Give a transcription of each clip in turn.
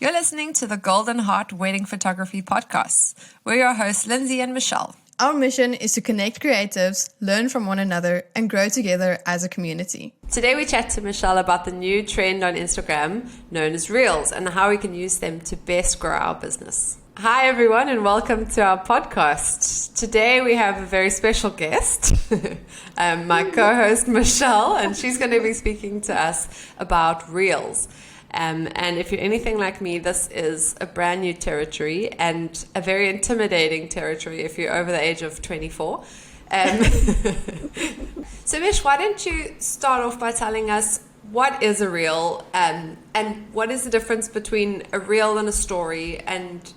You're listening to the Golden Heart Wedding Photography Podcast. We're your hosts, Lindsay and Michelle. Our mission is to connect creatives, learn from one another, and grow together as a community. Today we chat to Michelle about the new trend on Instagram known as Reels and how we can use them to best grow our business. Hi everyone and welcome to our podcast. Today we have a very special guest, my co-host Michelle, and she's going to be speaking to us about Reels. And if you're anything like me, this is a brand new territory and a very intimidating territory if you're over the age of 24. So Mish, why don't you start off by telling us what is a reel and what is the difference between a reel and a story? And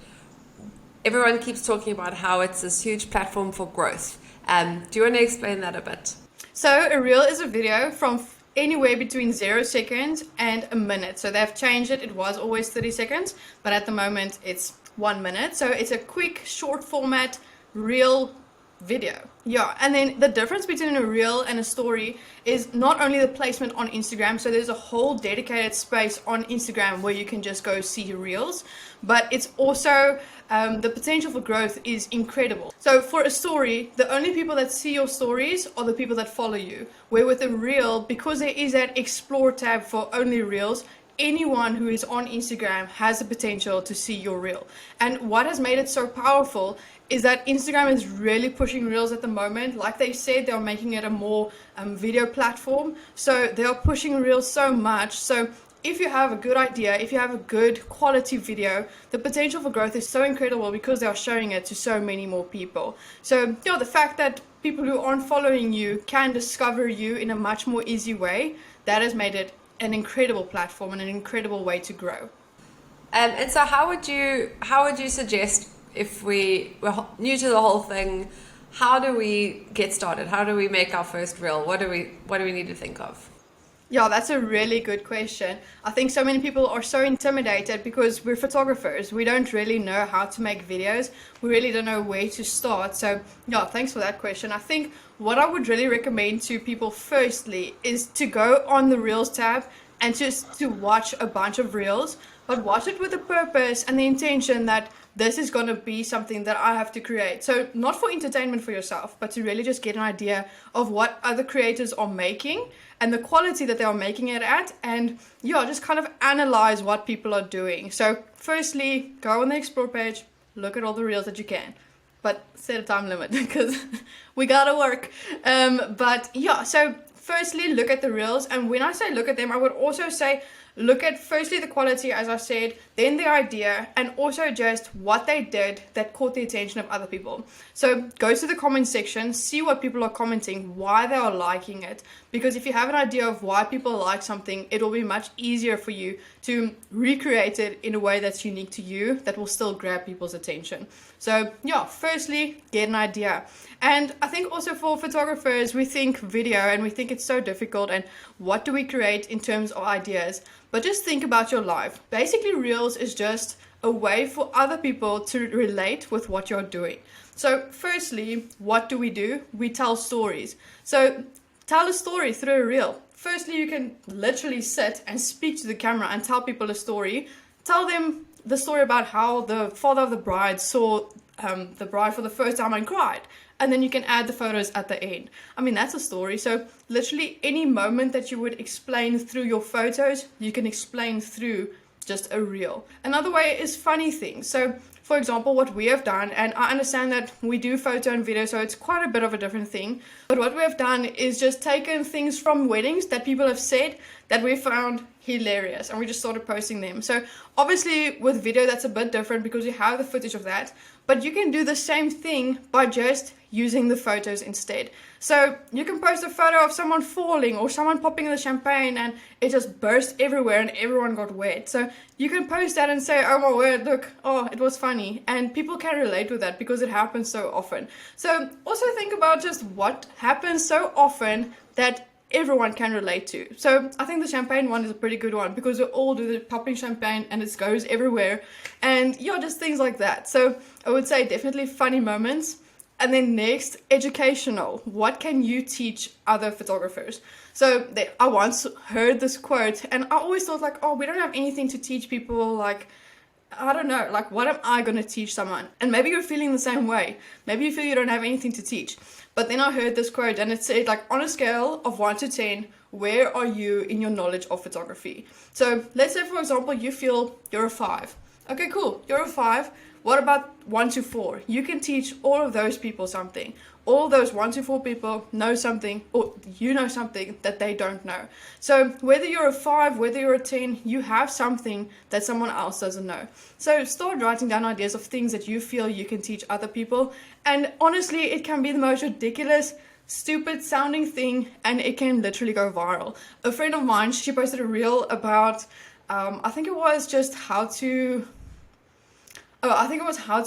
everyone keeps talking about how it's this huge platform for growth. Do you want to explain that a bit? So a reel is a video from anywhere between 0 seconds and a minute. So they've changed it. It was always 30 seconds, but at the moment it's 1 minute. So it's a quick, short format, reel video. Yeah, and then the difference between a reel and a story is not only the placement on Instagram, so there's a whole dedicated space on Instagram where you can just go see reels, but it's also the potential for growth is incredible. So for a story, the only people that see your stories are the people that follow you, where with a reel, because there is that explore tab for only reels, anyone who is on Instagram has the potential to see your reel. And what has made it so powerful is that Instagram is really pushing reels at the moment. Like they said, they're making it a more video platform. So they are pushing reels so much. So if you have a good idea, if you have a good quality video, the potential for growth is so incredible because they are showing it to so many more people. So the fact that people who aren't following you can discover you in a much more easy way, that has made it an incredible platform and an incredible way to grow. And so how would you suggest, if we're new to the whole thing, how do we get started? How do we make our first reel? What do we need to think of? Yeah, that's a really good question. I think so many people are so intimidated because we're photographers. We don't really know how to make videos. We really don't know where to start. So yeah, thanks for that question. I think what I would really recommend to people firstly is to go on the Reels tab and just to watch a bunch of reels, but watch it with a purpose and the intention that this is going to be something that I have to create. So not for entertainment for yourself, but to really just get an idea of what other creators are making and the quality that they are making it at, and just kind of analyze what people are doing. So firstly, go on the explore page, look at all the reels that you can, but set a time limit because we gotta work. So firstly, look at the reels, and when I say look at them, I would also say look at firstly the quality, as I said, then the idea, and also just what they did that caught the attention of other people. So go to the comment section, see what people are commenting, why they are liking it, because if you have an idea of why people like something, it will be much easier for you to recreate it in a way that's unique to you, that will still grab people's attention. So firstly, get an idea. And I think also for photographers, we think video and we think it's so difficult and what do we create in terms of ideas? But just think about your life. Basically, Reels is just a way for other people to relate with what you're doing. So firstly, what do? We tell stories. So tell a story through a reel. Firstly, you can literally sit and speak to the camera and tell people a story. Tell them the story about how the father of the bride saw the bride for the first time and cried. And then you can add the photos at the end. I mean, that's a story. So literally any moment that you would explain through your photos, you can explain through just a reel. Another way is funny things. So for example, what we have done, and I understand that we do photo and video, so it's quite a bit of a different thing. But what we have done is just taken things from weddings that people have said that we found hilarious, and we just started posting them. So obviously with video, that's a bit different because you have the footage of that, but you can do the same thing by just using the photos instead. So you can post a photo of someone falling or someone popping the champagne and it just burst everywhere and everyone got wet. So you can post that and say, oh my word, look, it was funny. And people can relate with that because it happens so often. So also think about just what happens so often that everyone can relate to. So I think the champagne one is a pretty good one because we all do the popping champagne and it goes everywhere. And just things like that. So I would say definitely funny moments. And then next, educational. What can you teach other photographers? So I once heard this quote and I always thought we don't have anything to teach people I don't know, like, what am I going to teach someone? And maybe you're feeling the same way. Maybe you feel you don't have anything to teach. But then I heard this quote and it said, like, on a scale of 1 to 10, where are you in your knowledge of photography? So let's say, for example, you feel you're a 5. Okay, cool. You're a 5. What about 1 to 4? You can teach all of those people something. All those 1 to 4 people know something, or you know something that they don't know. So whether you're a 5, whether you're a 10, you have something that someone else doesn't know. So start writing down ideas of things that you feel you can teach other people. And honestly, it can be the most ridiculous, stupid sounding thing, and it can literally go viral. A friend of mine, she posted a reel about, I think it was just how to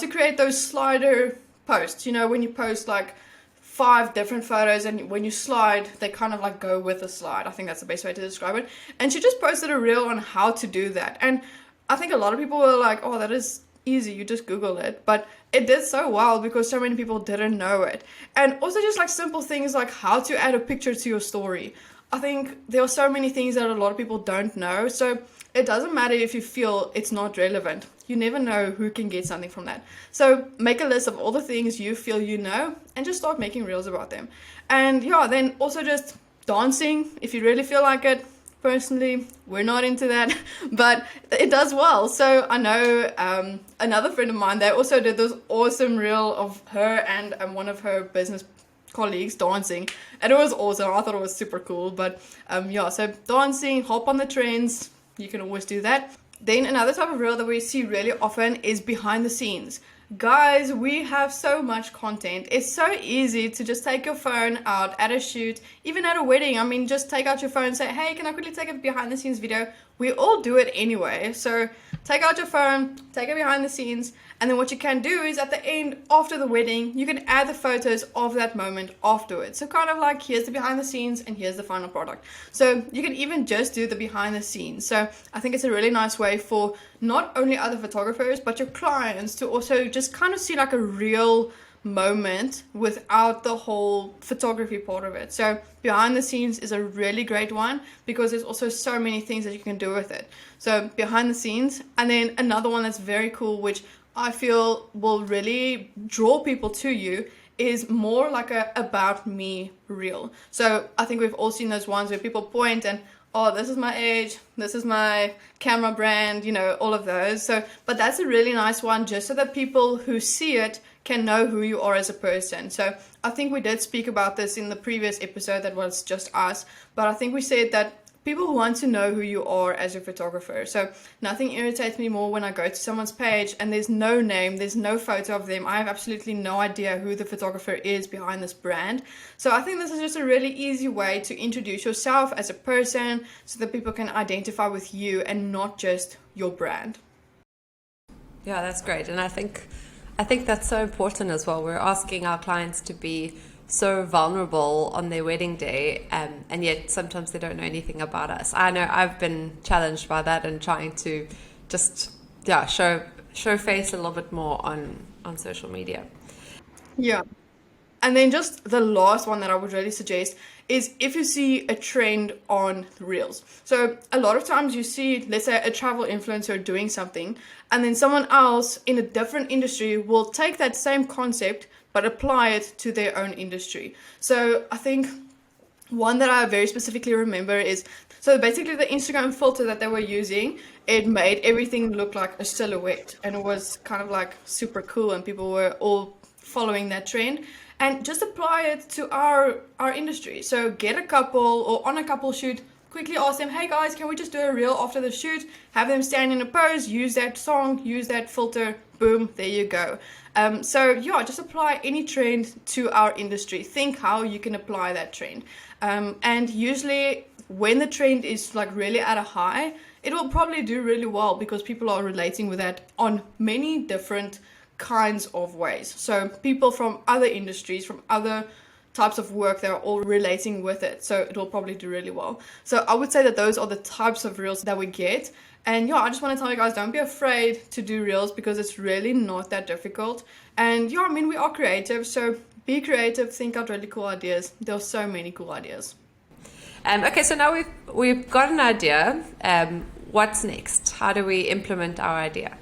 create those slider posts. You know, when you post like 5 different photos and when you slide, they kind of like go with the slide. I think that's the best way to describe it. And she just posted a reel on how to do that. And I think a lot of people were like, oh, that is easy, you just Google it. But it did so well because so many people didn't know it. And also just like simple things like how to add a picture to your story. I think there are so many things that a lot of people don't know. So it doesn't matter if you feel it's not relevant. You never know who can get something from that. So make a list of all the things you feel you know and just start making reels about them. And yeah, then also just dancing if you really feel like it. Personally, we're not into that, but it does well. So I know another friend of mine, they also did this awesome reel of her and one of her business colleagues dancing, and it was awesome. I thought it was super cool. But yeah, so dancing, hop on the trends, you can always do that. Then another type of reel that we see really often is behind the scenes. Guys, we have so much content. It's so easy to just take your phone out at a shoot, even at a wedding. I mean, just take out your phone and say, hey, can I quickly take a behind the scenes video? We all do it anyway. So take out your phone, take it behind the scenes, and then what you can do is at the end, after the wedding, you can add the photos of that moment afterwards. So kind of like, here's the behind the scenes and here's the final product. So you can even just do the behind the scenes. So I think it's a really nice way for not only other photographers, but your clients to also just kind of see like a real moment without the whole photography part of it. So behind the scenes is a really great one because there's also so many things that you can do with it. So behind the scenes, and then another one that's very cool, which I feel will really draw people to you, is more like a about me reel. So I think we've all seen those ones where people point and, oh, this is my age, this is my camera brand, you know, all of those. So, but that's a really nice one just so that people who see it can know who you are as a person. So I think we did speak about this in the previous episode that was just us, but I think we said that people want to know who you are as a photographer. So nothing irritates me more when I go to someone's page and there's no name, there's no photo of them. I have absolutely no idea who the photographer is behind this brand. So I think this is just a really easy way to introduce yourself as a person so that people can identify with you and not just your brand. Yeah, that's great. And I think that's so important as well. We're asking our clients to be so vulnerable on their wedding day, and yet sometimes they don't know anything about us. I know I've been challenged by that and trying to just show face a little bit more on social media. Yeah. And then just the last one that I would really suggest is if you see a trend on Reels. So a lot of times you see, let's say, a travel influencer doing something, and then someone else in a different industry will take that same concept but apply it to their own industry. So I think one that I very specifically remember is, so basically the Instagram filter that they were using, it made everything look like a silhouette, and it was kind of like super cool, and people were all following that trend. And just apply it to our industry. So get a couple, or on a couple shoot, quickly ask them, hey guys, can we just do a reel after the shoot? Have them stand in a pose, use that song, use that filter, boom, there you go. So yeah, just apply any trend to our industry. Think how you can apply that trend. And usually when the trend is like really at a high, it will probably do really well because people are relating with that on many different kinds of ways. So people from other industries, from other types of work, they're all relating with it. So it will probably do really well. So I would say that those are the types of reels that we get. And yeah, I just want to tell you guys, don't be afraid to do reels because it's really not that difficult. And yeah, I mean, we are creative. So be creative, think out really cool ideas. There are so many cool ideas. Okay, so now we've got an idea. What's next? How do we implement our idea?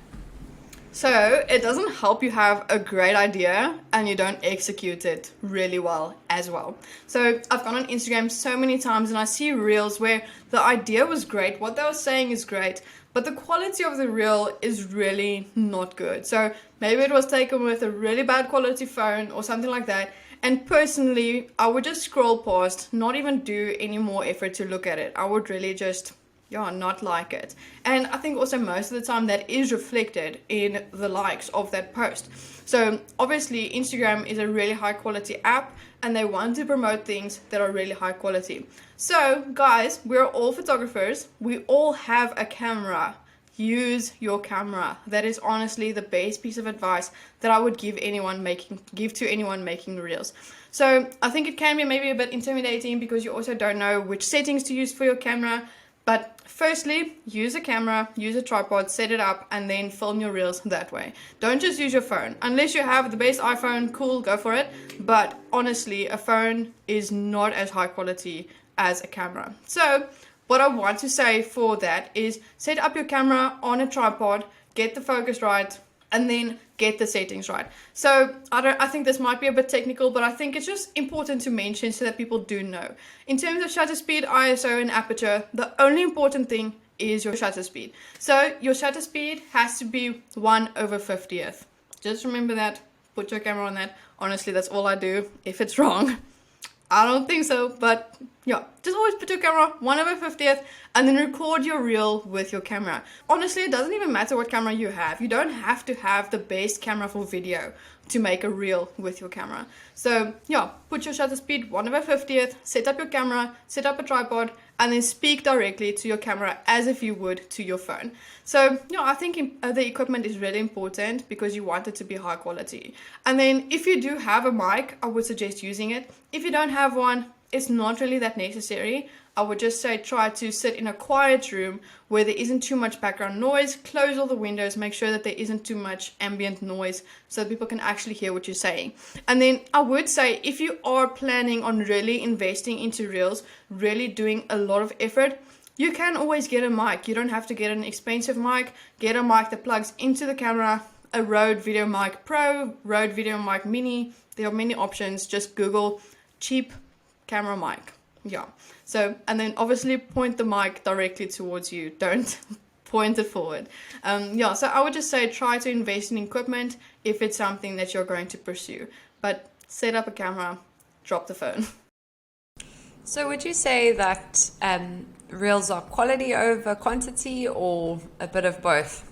So it doesn't help you have a great idea and you don't execute it really well as well. So I've gone on Instagram so many times and I see reels where the idea was great, what they were saying is great, but the quality of the reel is really not good. So maybe it was taken with a really bad quality phone or something like that. And personally, I would just scroll past, not even do any more effort to look at it. I would really just not like it. And I think also most of the time that is reflected in the likes of that post. So obviously Instagram is a really high quality app and they want to promote things that are really high quality. So guys, we're all photographers. We all have a camera. Use your camera. That is honestly the best piece of advice that I would give to anyone making reels. So I think it can be maybe a bit intimidating because you also don't know which settings to use for your camera. But firstly, use a camera, use a tripod, set it up, and then film your reels that way. Don't just use your phone. Unless you have the best iPhone, cool, go for it. But honestly, a phone is not as high quality as a camera. So what I want to say for that is set up your camera on a tripod, get the focus right, and then get the settings right. So I think this might be a bit technical, but I think it's just important to mention so that people do know. In terms of shutter speed, ISO, and aperture, the only important thing is your shutter speed. So your shutter speed has to be 1/50th. Just remember that. Put your camera on that. Honestly, that's all I do. If it's wrong, I don't think so, but yeah, just always put your camera 1/50th and then record your reel with your camera. Honestly, it doesn't even matter what camera you have. You don't have to have the best camera for video to make a reel with your camera. So yeah, put your shutter speed 1/50th, set up your camera, set up a tripod, and then speak directly to your camera as if you would to your phone. So yeah, I think the equipment is really important because you want it to be high quality. And then if you do have a mic, I would suggest using it. If you don't have one, it's not really that necessary. I would just say try to sit in a quiet room where there isn't too much background noise, close all the windows, make sure that there isn't too much ambient noise so that people can actually hear what you're saying. And then I would say if you are planning on really investing into reels, really doing a lot of effort, you can always get a mic. You don't have to get an expensive mic. Get a mic that plugs into the camera, a Rode Video Mic Pro, Rode Video Mic Mini. There are many options. Just Google cheap camera mic. Yeah. So, and then obviously point the mic directly towards you. Don't point it forward. So I would just say try to invest in equipment if it's something that you're going to pursue. But set up a camera, drop the phone. So would you say that reels are quality over quantity or a bit of both?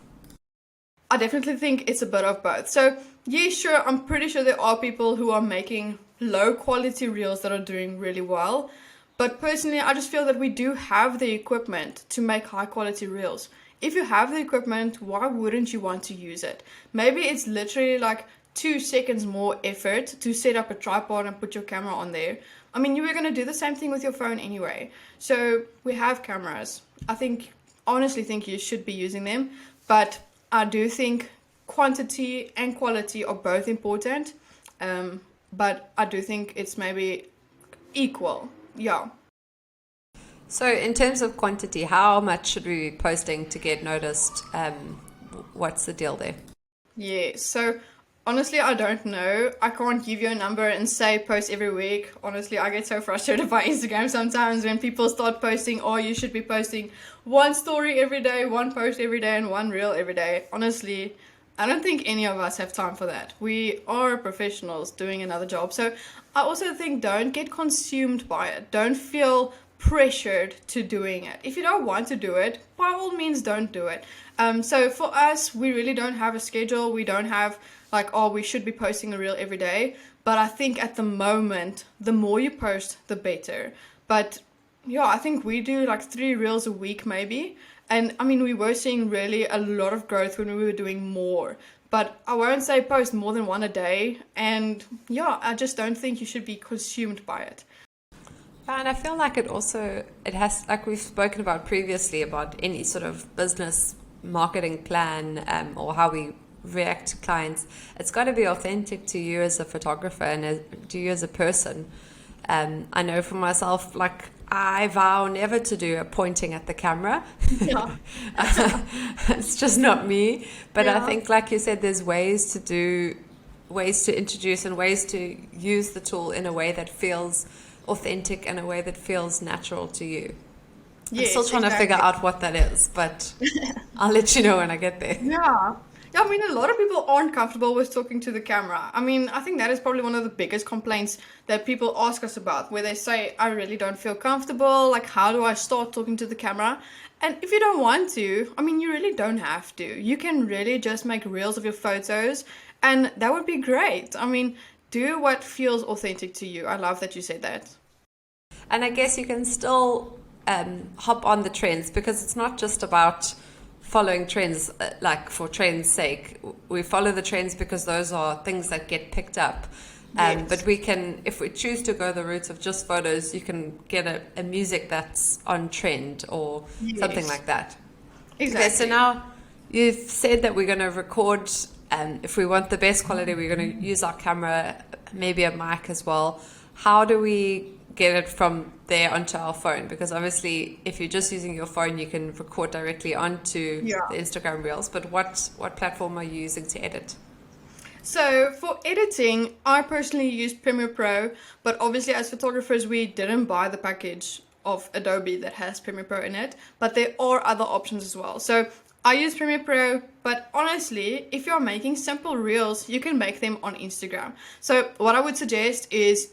I definitely think it's a bit of both. So yeah, sure, I'm pretty sure there are people who are making low quality reels that are doing really well. But personally, I just feel that we do have the equipment to make high quality reels. If you have the equipment, why wouldn't you want to use it? Maybe it's literally like 2 seconds more effort to set up a tripod and put your camera on there. I mean, you were going to do the same thing with your phone anyway. So we have cameras. Honestly think you should be using them. But I do think quantity and quality are both important. But I do think it's maybe equal. Yeah. So in terms of quantity, how much should we be posting to get noticed? What's the deal there? Yeah, so honestly, I don't know. I can't give you a number and say post every week. Honestly, I get so frustrated by Instagram sometimes when people start posting, oh, you should be posting 1 story every day, 1 post every day, and 1 reel every day. Honestly, I don't think any of us have time for that. We are professionals doing another job. So I also think don't get consumed by it. Don't feel pressured to doing it. If you don't want to do it, by all means don't do it. So for us, we really don't have a schedule. We don't have like, oh, we should be posting a reel every day. But I think at the moment, the more you post, the better. But yeah, I think we do like 3 reels a week maybe. And I mean, we were seeing really a lot of growth when we were doing more. But I won't say post more than 1 a day. And yeah, I just don't think you should be consumed by it. And I feel like it has, like we've spoken about previously, about any sort of business marketing plan or how we react to clients. It's got to be authentic to you as a photographer and to you as a person. I know for myself, like I vow never to do a pointing at the camera. Yeah. It's just not me. But I Yeah. think, like you said, there's ways to introduce and ways to use the tool in a way that feels authentic and a way that feels natural to you. I'm still Yes, trying to figure exactly. out what that is, but I'll let you know when I get there. Yeah. Yeah, I mean, a lot of people aren't comfortable with talking to the camera. I mean, I think that is probably one of the biggest complaints that people ask us about, where they say, I really don't feel comfortable. Like, how do I start talking to the camera? And if you don't want to, I mean, you really don't have to. You can really just make reels of your photos, and that would be great. I mean, do what feels authentic to you. I love that you said that. And I guess you can still hop on the trends, because it's not just about following trends like for trends' sake. We follow the trends because those are things that get picked up. Yes. But we can, if we choose to go the route of just photos, you can get a music that's on trend or something Yes. like that. Exactly. Okay, so now you've said that we're going to record, and if we want the best quality, we're going to use our camera, maybe a mic as well. How do we get it from there onto our phone? Because obviously, if you're just using your phone, you can record directly onto Yeah. the Instagram Reels. But what platform are you using to edit? So for editing, I personally use Premiere Pro, but obviously as photographers, we didn't buy the package of Adobe that has Premiere Pro in it, but there are other options as well. So I use Premiere Pro, but honestly, if you're making simple reels, you can make them on Instagram. So what I would suggest is,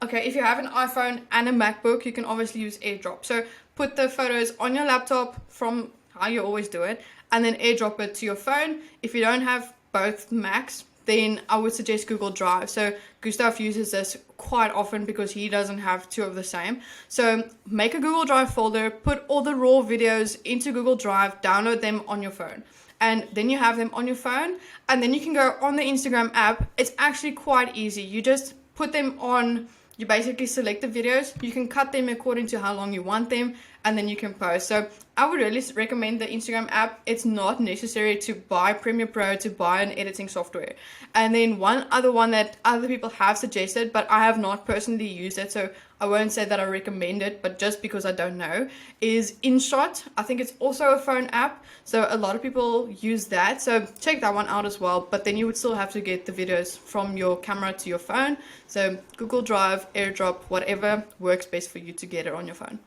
okay, if you have an iPhone and a MacBook, you can obviously use AirDrop. So put the photos on your laptop from how you always do it, and then AirDrop it to your phone. If you don't have both Macs, then I would suggest Google Drive. So Gustav uses this quite often because he doesn't have two of the same. So make a Google Drive folder, put all the raw videos into Google Drive, download them on your phone. And then you have them on your phone, and then you can go on the Instagram app. It's actually quite easy. You just put them on. You basically select the videos, you can cut them according to how long you want them, and then you can post. So I would really recommend the Instagram app. It's not necessary to buy Premiere Pro, to buy an editing software. And then one other one that other people have suggested, but I have not personally used it, so I won't say that I recommend it, but just because I don't know, is InShot. I think it's also a phone app, so a lot of people use that. So check that one out as well, but then you would still have to get the videos from your camera to your phone. So Google Drive, AirDrop, whatever works best for you to get it on your phone.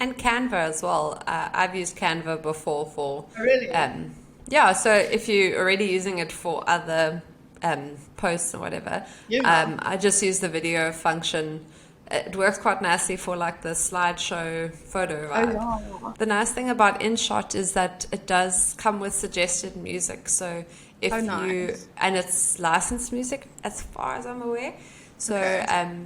And Canva as well. I've used Canva before for... Really? Yeah, so if you're already using it for other posts or whatever, Yeah. I just use the video function. It works quite nicely for like the slideshow photo vibe. yeah. The nice thing about InShot is that it does come with suggested music. So if Oh, you, nice. and it's licensed music as far as I'm aware. So Okay.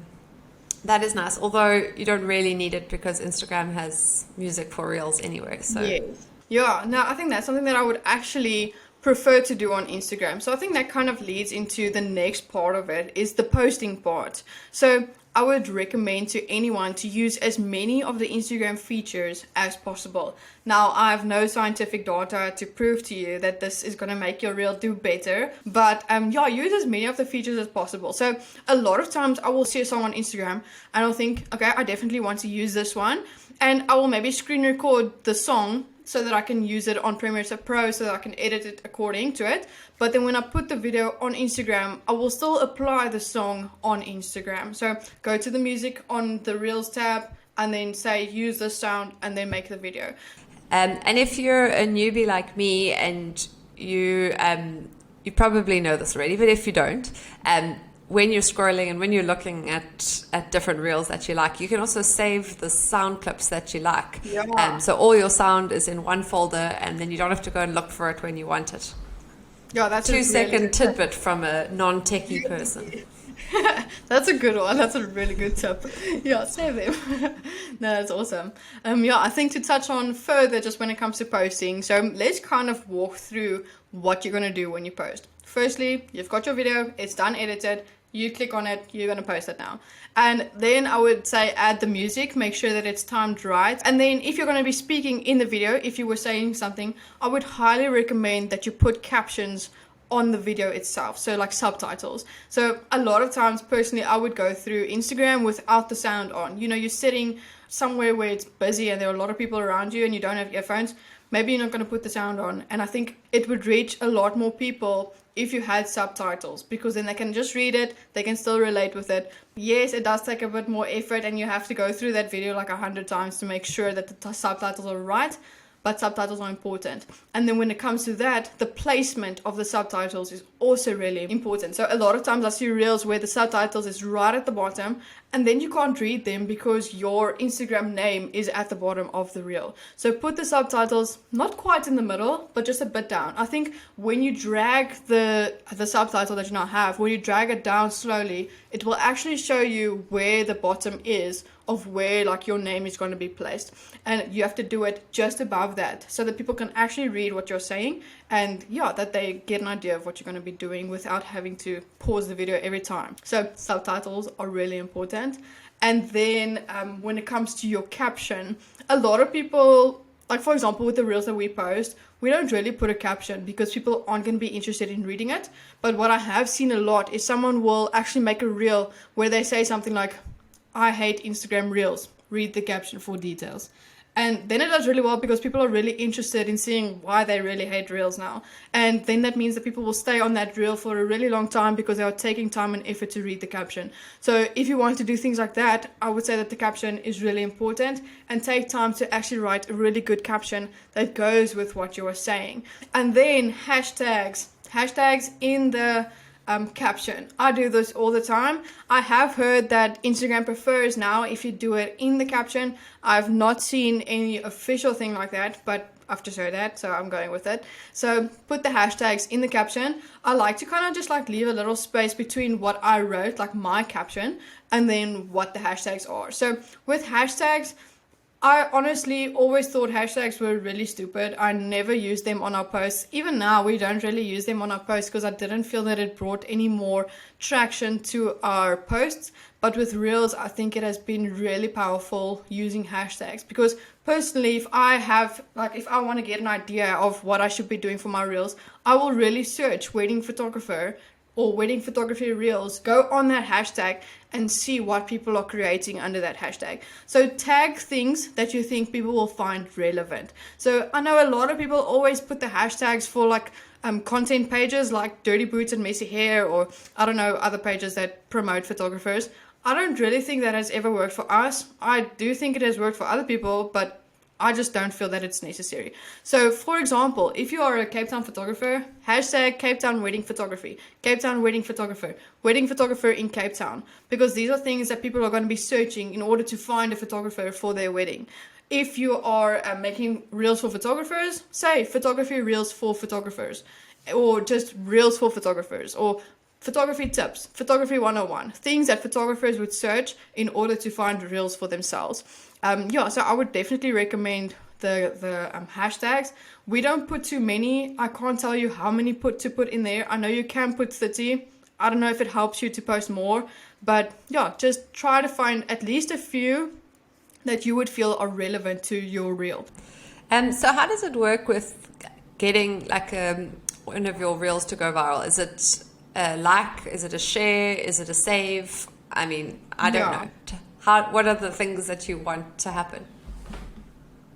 that is nice. Although you don't really need it because Instagram has music for Reels anyway. So Yes. Yeah, no, I think that's something that I would actually prefer to do on Instagram. So I think that kind of leads into the next part of it, is the posting part. So I would recommend to anyone to use as many of the Instagram features as possible. Now, I have no scientific data to prove to you that this is going to make your reel do better, but yeah, use as many of the features as possible. So a lot of times I will see a song on Instagram and I'll think, okay, I definitely want to use this one, and I will maybe screen record the song so that I can use it on Premiere Pro, so that I can edit it according to it. But then when I put the video on Instagram, I will still apply the song on Instagram. So go to the music on the Reels tab and then say use this sound and then make the video. And if you're a newbie like me and you probably know this already, but if you don't, when you're scrolling and when you're looking at different reels that you like, you can also save the sound clips that you like. Yeah. So all your sound is in one folder, and then you don't have to go and look for it when you want it. Yeah, that's a 2-second really good tip. tidbit from a non-techie person. That's a good one. That's a really good tip. Yeah, save them. No, that's awesome. Yeah, I think to touch on further just when it comes to posting, so let's kind of walk through what you're going to do when you post. Firstly, you've got your video, it's done edited, you click on it, you're going to post it now. And then I would say add the music, make sure that it's timed right. And then if you're going to be speaking in the video, if you were saying something, I would highly recommend that you put captions on the video itself, so like subtitles. So a lot of times personally I would go through Instagram without the sound on. You know, you're sitting somewhere where it's busy and there are a lot of people around you and you don't have earphones, maybe you're not going to put the sound on. And I think it would reach a lot more people if you had subtitles, because then they can just read it, they can still relate with it. Yes, it does take a bit more effort and you have to go through that video like 100 times to make sure that the subtitles are right, but subtitles are important. And then when it comes to that, the placement of the subtitles is also really important. So a lot of times I see reels where the subtitles is right at the bottom and then you can't read them because your Instagram name is at the bottom of the reel. So put the subtitles not quite in the middle, but just a bit down. I think when you drag the subtitle that you now have, when you drag it down slowly, it will actually show you where the bottom is of where like your name is going to be placed, and you have to do it just above that so that people can actually read what you're saying, and yeah, that they get an idea of what you're going to be doing without having to pause the video every time. So subtitles are really important. And then when it comes to your caption, a lot of people, like for example with the reels that we post, we don't really put a caption because people aren't going to be interested in reading it. But what I have seen a lot is someone will actually make a reel where they say something like, I hate Instagram reels, read the caption for details. And then it does really well because people are really interested in seeing why they really hate reels now. And then that means that people will stay on that reel for a really long time because they are taking time and effort to read the caption. So if you want to do things like that, I would say that the caption is really important, and take time to actually write a really good caption that goes with what you are saying. And then hashtags in the caption. I do this all the time. I have heard that Instagram prefers now if you do it in the caption. I've not seen any official thing like that, but I've just heard that, so I'm going with it. So put the hashtags in the caption. I like to kind of just like leave a little space between what I wrote, like my caption, and then what the hashtags are. So with hashtags, I honestly always thought hashtags were really stupid. I never used them on our posts. Even now, we don't really use them on our posts because I didn't feel that it brought any more traction to our posts. But with Reels, I think it has been really powerful using hashtags, because personally, if I want to get an idea of what I should be doing for my Reels, I will really search wedding photographer or wedding photography reels, go on that hashtag and see what people are creating under that hashtag. So tag things that you think people will find relevant. So I know a lot of people always put the hashtags for like content pages like Dirty Boots and Messy Hair, or I don't know, other pages that promote photographers. I don't really think that has ever worked for us. I do think it has worked for other people, but I just don't feel that it's necessary. So, for example, if you are a Cape Town photographer, hashtag Cape Town wedding photography, Cape Town wedding photographer in Cape Town, because these are things that people are going to be searching in order to find a photographer for their wedding. If you are making reels for photographers, say photography reels for photographers, or just reels for photographers, or photography tips, photography 101, things that photographers would search in order to find reels for themselves. So I would definitely recommend the hashtags. We don't put too many. I can't tell you how many to put in there. I know you can put 30. I don't know if it helps you to post more, but yeah, just try to find at least a few that you would feel are relevant to your reel. So how does it work with getting like one of your reels to go viral? Is it a like? Is it a share? Is it a save? I mean, I don't know. What are the things that you want to happen?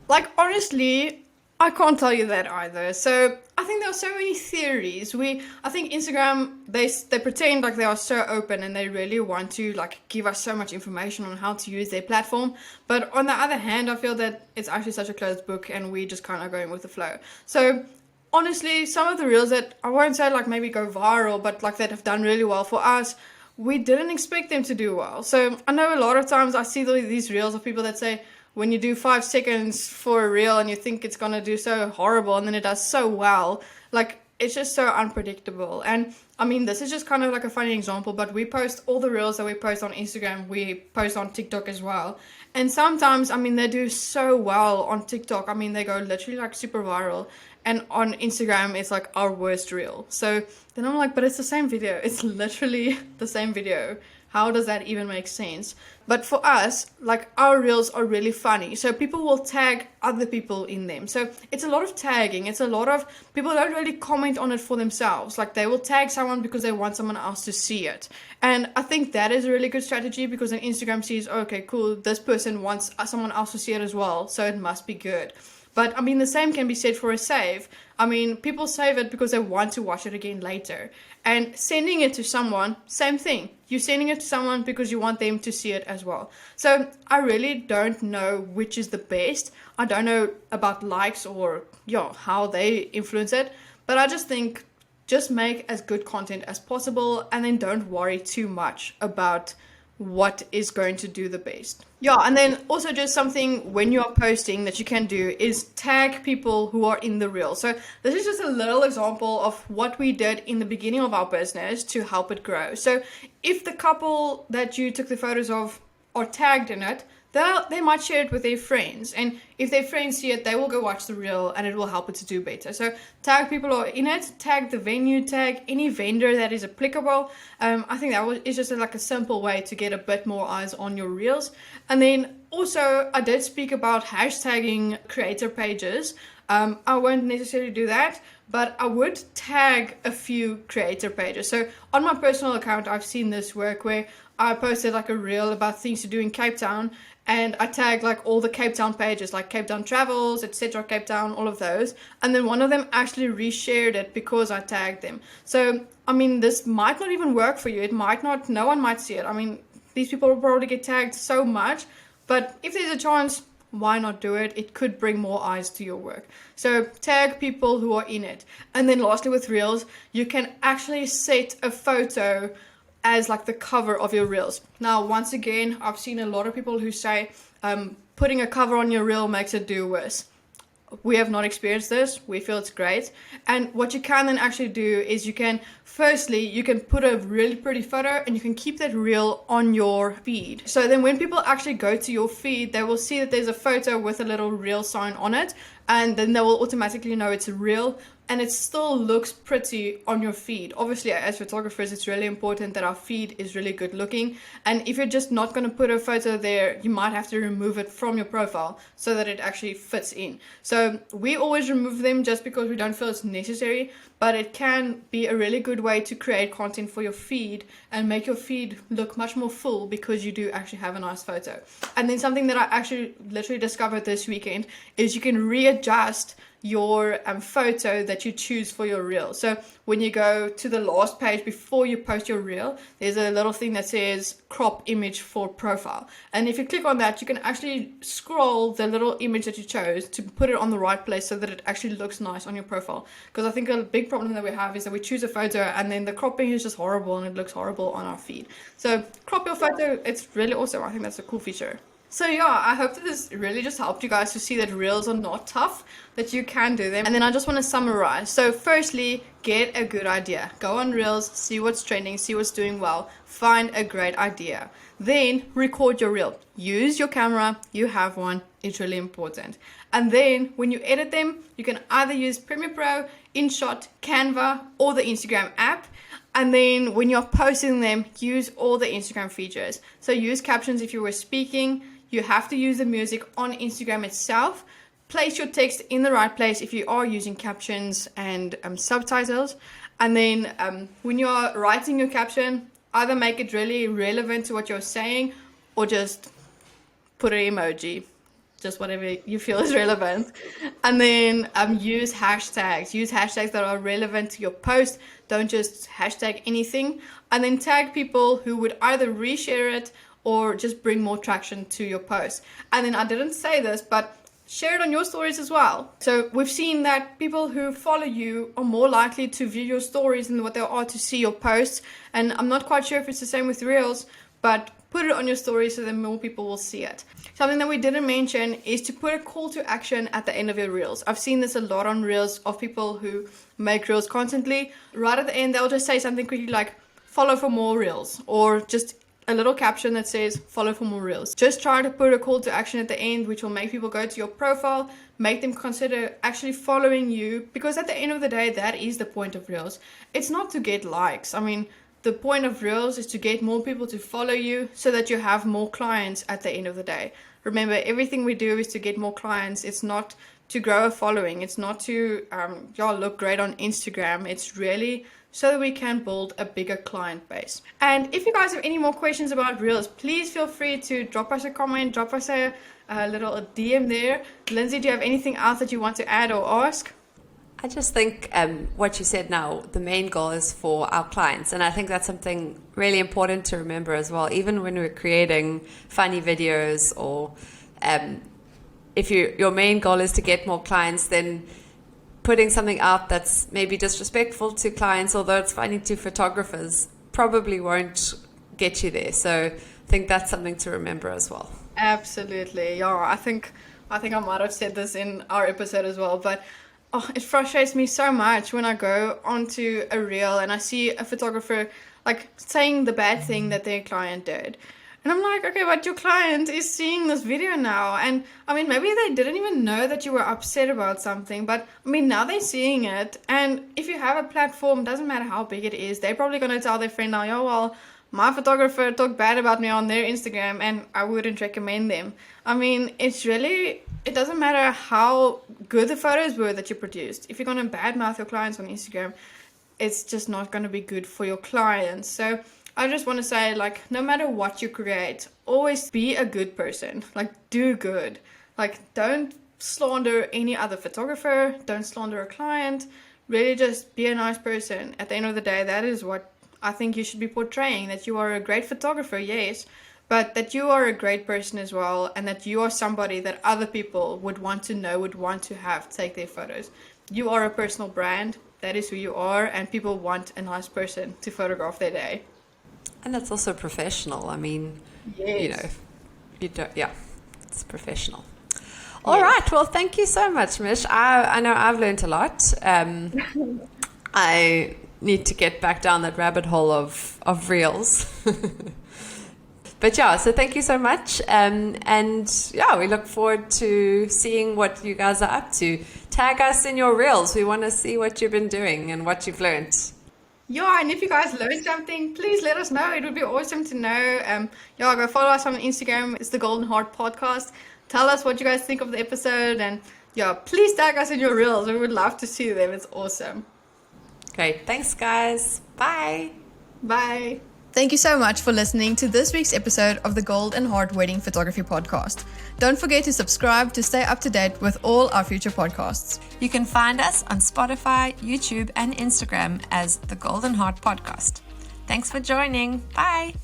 Like, honestly, I can't tell you that either. So I think there are so many theories. I think Instagram, they pretend like they are so open and they really want to like give us so much information on how to use their platform. But on the other hand, I feel that it's actually such a closed book and we just kind of going with the flow. So honestly, some of the reels that I won't say like maybe go viral, but like that have done really well for us, we didn't expect them to do well. So I know a lot of times I see these reels of people that say, when you do 5 seconds for a reel and you think it's going to do so horrible and then it does so well, like it's just so unpredictable. And I mean, this is just kind of like a funny example, but we post all the reels that we post on Instagram, we post on TikTok as well. And sometimes, I mean, they do so well on TikTok. I mean, they go literally like super viral. And on Instagram, it's like our worst reel. So then I'm like, but it's the same video. It's literally the same video How does that even make sense? But for us, like, our reels are really funny. So people will tag other people in them. So it's a lot of tagging. It's a lot of people don't really comment on it for themselves. Like, they will tag someone because they want someone else to see it. And I think that is a really good strategy, because then Instagram sees, okay, cool, this person wants someone else to see it as well, so it must be good. But I mean, the same can be said for a save. I mean, people save it because they want to watch it again later. And sending it to someone, same thing. You're sending it to someone because you want them to see it as well. So I really don't know which is the best. I don't know about likes or how they influence it. But I just think just make as good content as possible, and then don't worry too much about what is going to do the best. Yeah, and then also just something when you are posting that you can do is tag people who are in the reel. So this is just a little example of what we did in the beginning of our business to help it grow. So if the couple that you took the photos of are tagged in it, they might share it with their friends, and if their friends see it, they will go watch the reel, and it will help it to do better. So tag people who are in it, tag the venue, tag any vendor that is applicable. I think that is just like a simple way to get a bit more eyes on your reels. And then also, I did speak about hashtagging creator pages. I won't necessarily do that, but I would tag a few creator pages. So on my personal account, I've seen this work where I posted like a reel about things to do in Cape Town, and I tagged like all the Cape Town pages, like Cape Town Travels, etc., Cape Town, all of those. And then one of them actually reshared it because I tagged them. So, I mean, this might not even work for you. It might not, no one might see it. I mean, these people will probably get tagged so much, but if there's a chance, why not do it? It could bring more eyes to your work. So tag people who are in it. And then lastly, with reels, you can actually set a photo as like the cover of your reels. Now, once again, I've seen a lot of people who say putting a cover on your reel makes it do worse. We have not experienced this. We feel it's great. And what you can then actually do is you can put a really pretty photo, and you can keep that reel on your feed. So then when people actually go to your feed, they will see that there's a photo with a little reel sign on it, and then they will automatically know it's a reel, and it still looks pretty on your feed. Obviously, as photographers, it's really important that our feed is really good looking. And if you're just not going to put a photo there, you might have to remove it from your profile so that it actually fits in. So we always remove them just because we don't feel it's necessary, but it can be a really good way to create content for your feed and make your feed look much more full, because you do actually have a nice photo. And then something that I actually literally discovered this weekend is you can readjust your photo that you choose for your reel. So when you go to the last page before you post your reel, there's a little thing that says crop image for profile, and if you click on that, you can actually scroll the little image that you chose to put it on the right place so that it actually looks nice on your profile. Because I think a big problem that we have is that we choose a photo and then the cropping is just horrible and it looks horrible on our feed. So crop your photo. It's really awesome. I think that's a cool feature. So yeah, I hope that this really just helped you guys to see that reels are not tough, that you can do them. And then I just want to summarize. So firstly, get a good idea. Go on reels, see what's trending, see what's doing well, find a great idea. Then record your reel. Use your camera, you have one, it's really important. And then when you edit them, you can either use Premiere Pro, InShot, Canva, or the Instagram app. And then when you're posting them, use all the Instagram features. So use captions if you were speaking. You have to use the music on Instagram itself. Place your text in the right place if you are using captions and subtitles. And then when you are writing your caption, either make it really relevant to what you're saying, or just put an emoji. Just whatever you feel is relevant. And then use hashtags. Use hashtags that are relevant to your post. Don't just hashtag anything. And then tag people who would either reshare it or just bring more traction to your post. And then I didn't say this, but share it on your stories as well. So we've seen that people who follow you are more likely to view your stories than what they are to see your posts. And I'm not quite sure if it's the same with reels, but put it on your story so that more people will see it. Something that we didn't mention is to put a call to action at the end of your reels. I've seen this a lot on reels of people who make reels constantly. Right at the end, they'll just say something quickly like, follow for more reels, or just a little caption that says follow for more reels. Just try to put a call to action at the end, which will make people go to your profile, make them consider actually following you, because at the end of the day, that is the point of reels. It's not to get likes. I mean, The point of Reels is to get more people to follow you so that you have more clients at the end of the day. Remember, everything we do is to get more clients. It's not to grow a following. It's not to look great on Instagram. It's really so that we can build a bigger client base. And if you guys have any more questions about Reels, please feel free to drop us a comment, drop us a little DM there. Lindsay, do you have anything else that you want to add or ask? I just think what you said now, the main goal is for our clients. And I think that's something really important to remember as well. Even when we're creating funny videos or if your main goal is to get more clients, then putting something out that's maybe disrespectful to clients, although it's funny to photographers, probably won't get you there. So I think that's something to remember as well. Absolutely. Yeah, I think I might have said this in our episode as well, but it frustrates me so much when I go onto a reel and I see a photographer like saying the bad thing that their client did. And I'm like, okay, but your client is seeing this video now. And I mean, maybe they didn't even know that you were upset about something, but I mean, now they're seeing it. And if you have a platform, doesn't matter how big it is, they're probably going to tell their friend now, oh, well, my photographer talked bad about me on their Instagram and I wouldn't recommend them. I mean, it doesn't matter how good the photos were that you produced. If you're going to badmouth your clients on Instagram, it's just not going to be good for your clients. So I just want to say, like, no matter what you create, always be a good person. Like, do good. Like, don't slander any other photographer. Don't slander a client. Really just be a nice person. At the end of the day, that is what I think you should be portraying. That you are a great photographer, yes, but that you are a great person as well, and that you are somebody that other people would want to know, would want to have take their photos. You are a personal brand. That is who you are, and people want a nice person to photograph their day. And it's also professional. I mean, yes. It's professional. All right. Well, thank you so much, Mish. I know I've learned a lot. I need to get back down that rabbit hole of reels. But yeah, so thank you so much. And yeah, we look forward to seeing what you guys are up to. Tag us in your reels. We want to see what you've been doing and what you've learned. Yeah, and if you guys learned something, please let us know. It would be awesome to know. Go follow us on Instagram. It's the Golden Heart Podcast. Tell us what you guys think of the episode. And yeah, please tag us in your reels. We would love to see them. It's awesome. Great. Thanks, guys. Bye. Bye. Thank you so much for listening to this week's episode of the Gold and Heart Wedding Photography Podcast. Don't forget to subscribe to stay up to date with all our future podcasts. You can find us on Spotify, YouTube, and Instagram as the Golden Heart Podcast. Thanks for joining. Bye.